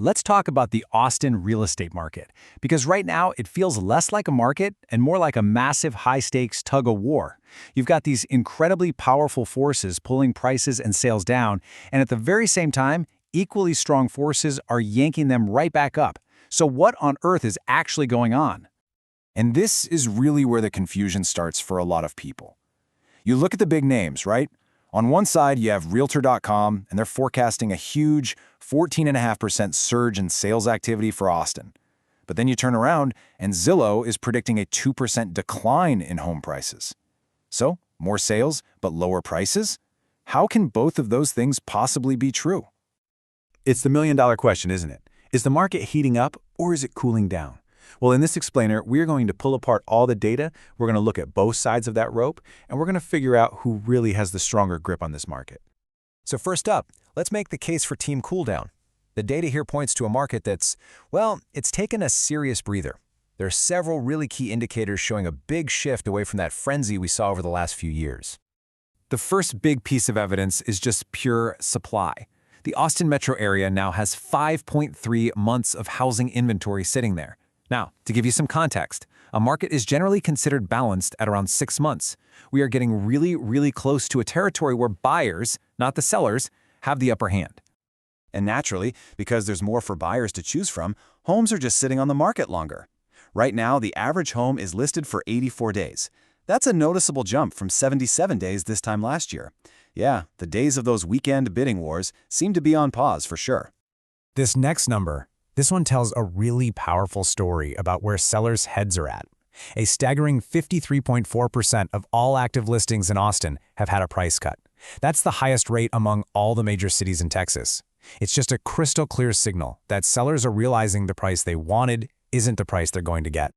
let's talk about the Austin real estate market, because right now it feels less like a market and more like a massive high-stakes tug-of-war. You've got these incredibly powerful forces pulling prices and sales down, and at the very same time, equally strong forces are yanking them right back up. So what on earth is actually going on? And this is really where the confusion starts for a lot of people. You look at the big names, right? On one side, you have Realtor.com, and they're forecasting a huge 14.5% surge in sales activity for Austin. But then you turn around, and Zillow is predicting a 2% decline in home prices. So, more sales, but lower prices? How can both of those things possibly be true? It's the million-dollar question, isn't it? Is the market heating up, or is it cooling down? Well, in this explainer, we're going to pull apart all the data, we're going to look at both sides of that rope, and we're going to figure out who really has the stronger grip on this market. So first up, let's make the case for Team Cooldown. The data here points to a market that's, well, it's taken a serious breather. There are several really key indicators showing a big shift away from that frenzy we saw over the last few years. The first big piece of evidence is just pure supply. The Austin metro area now has 5.3 months of housing inventory sitting there. Now, to give you some context, a market is generally considered balanced at around 6 months. We are getting really close to a territory where buyers, not the sellers, have the upper hand. And naturally, because there's more for buyers to choose from, homes are just sitting on the market longer. Right now, the average home is listed for 84 days. That's a noticeable jump from 77 days this time last year. Yeah, the days of those weekend bidding wars seem to be on pause for sure. This next number, this one tells a really powerful story about where sellers' heads are at. A staggering 53.4% of all active listings in Austin have had a price cut. That's the highest rate among all the major cities in Texas. It's just a crystal clear signal that sellers are realizing the price they wanted isn't the price they're going to get.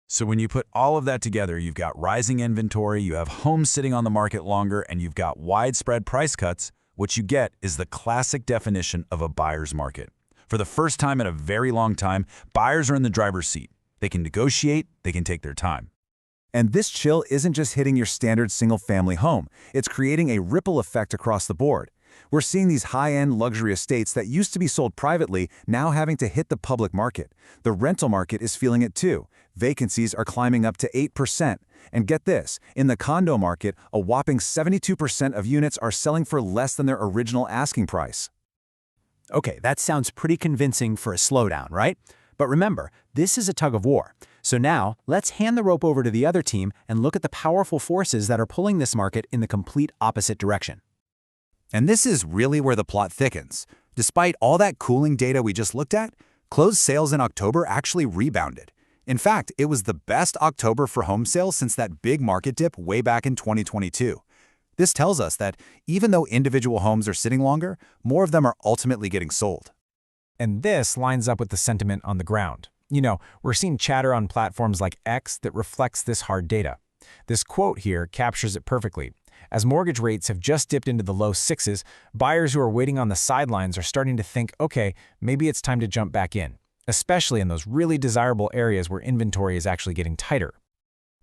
So when you put all of that together, you've got rising inventory, you have homes sitting on the market longer, and you've got widespread price cuts. What you get is the classic definition of a buyer's market. For the first time in a very long time, buyers are in the driver's seat. They can negotiate, they can take their time. And this chill isn't just hitting your standard single-family home. It's creating a ripple effect across the board. We're seeing these high-end luxury estates that used to be sold privately now having to hit the public market. The rental market is feeling it too. Vacancies are climbing up to 8%. And get this, in the condo market, a whopping 72% of units are selling for less than their original asking price. Okay, that sounds pretty convincing for a slowdown, right? But remember, this is a tug-of-war. So now, let's hand the rope over to the other team and look at the powerful forces that are pulling this market in the complete opposite direction. And this is really where the plot thickens. Despite all that cooling data we just looked at, closed sales in October actually rebounded. In fact, it was the best October for home sales since that big market dip way back in 2022. This tells us that even though individual homes are sitting longer, more of them are ultimately getting sold. And this lines up with the sentiment on the ground. You know, we're seeing chatter on platforms like X that reflects this hard data. This quote here captures it perfectly. As mortgage rates have just dipped into the low sixes, buyers who are waiting on the sidelines are starting to think, okay, maybe it's time to jump back in, especially in those really desirable areas where inventory is actually getting tighter.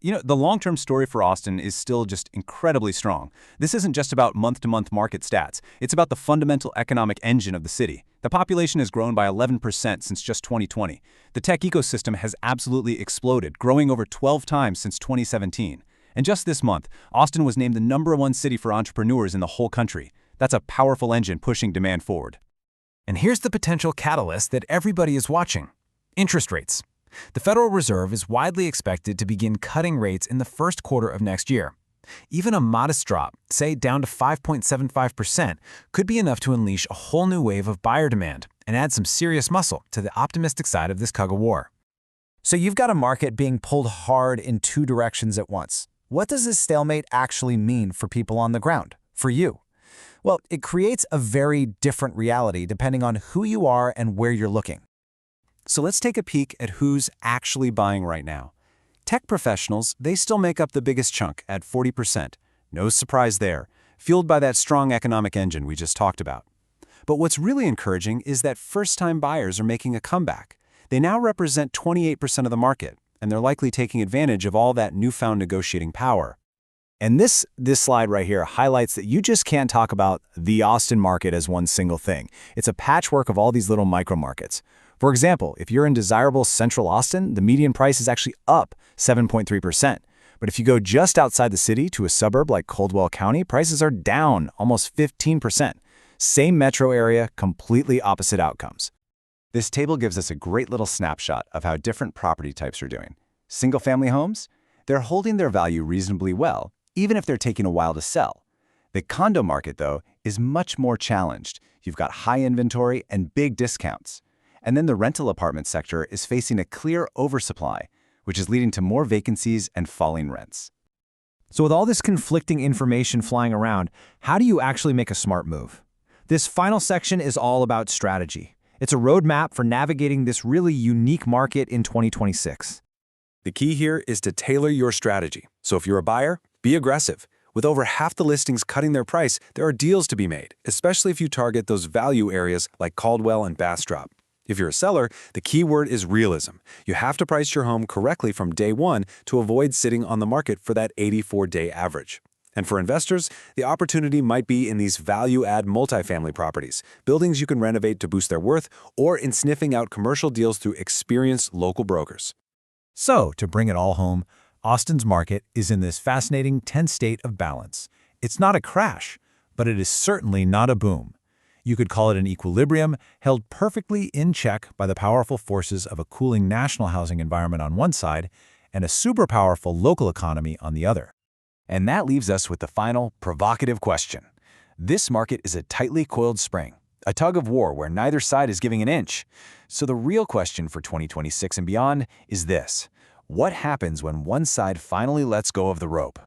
You know, the long-term story for Austin is still just incredibly strong. This isn't just about month-to-month market stats. It's about the fundamental economic engine of the city. The population has grown by 11% since just 2020. The tech ecosystem has absolutely exploded, growing over 12 times since 2017. And just this month, Austin was named the #1 city for entrepreneurs in the whole country. That's a powerful engine pushing demand forward. And here's the potential catalyst that everybody is watching: interest rates. The Federal Reserve is widely expected to begin cutting rates in the first quarter of next year. Even a modest drop, say down to 5.75%, could be enough to unleash a whole new wave of buyer demand and add some serious muscle to the optimistic side of this tug-of-war. So you've got a market being pulled hard in two directions at once. What does this stalemate actually mean for people on the ground, for you? Well, it creates a very different reality depending on who you are and where you're looking. So let's take a peek at who's actually buying right now. Tech professionals, they still make up the biggest chunk at 40%. No surprise there, fueled by that strong economic engine we just talked about. But what's really encouraging is that first-time buyers are making a comeback. They now represent 28% of the market, and they're likely taking advantage of all that newfound negotiating power. And this slide right here highlights that you just can't talk about the Austin market as one single thing. It's a patchwork of all these little micro markets. For example, if you're in desirable central Austin, the median price is actually up 7.3%. But if you go just outside the city to a suburb like Caldwell County, prices are down almost 15%. Same metro area, completely opposite outcomes. This table gives us a great little snapshot of how different property types are doing. Single-family homes? They're holding their value reasonably well, even if they're taking a while to sell. The condo market, though, is much more challenged. You've got high inventory and big discounts. And then the rental apartment sector is facing a clear oversupply, which is leading to more vacancies and falling rents. So with all this conflicting information flying around, how do you actually make a smart move? This final section is all about strategy. It's a roadmap for navigating this really unique market in 2026. The key here is to tailor your strategy. So if you're a buyer, be aggressive. With over half the listings cutting their price, there are deals to be made, especially if you target those value areas like Caldwell and Bastrop. If you're a seller, the key word is realism. You have to price your home correctly from day one to avoid sitting on the market for that 84-day average. And for investors, the opportunity might be in these value-add multifamily properties, buildings you can renovate to boost their worth, or in sniffing out commercial deals through experienced local brokers. So, to bring it all home, Austin's market is in this fascinating 10th state of balance. It's not a crash, but it is certainly not a boom. You could call it an equilibrium held perfectly in check by the powerful forces of a cooling national housing environment on one side and a super powerful local economy on the other. And that leaves us with the final, provocative question. This market is a tightly coiled spring, a tug of war where neither side is giving an inch. So the real question for 2026 and beyond is this: what happens when one side finally lets go of the rope?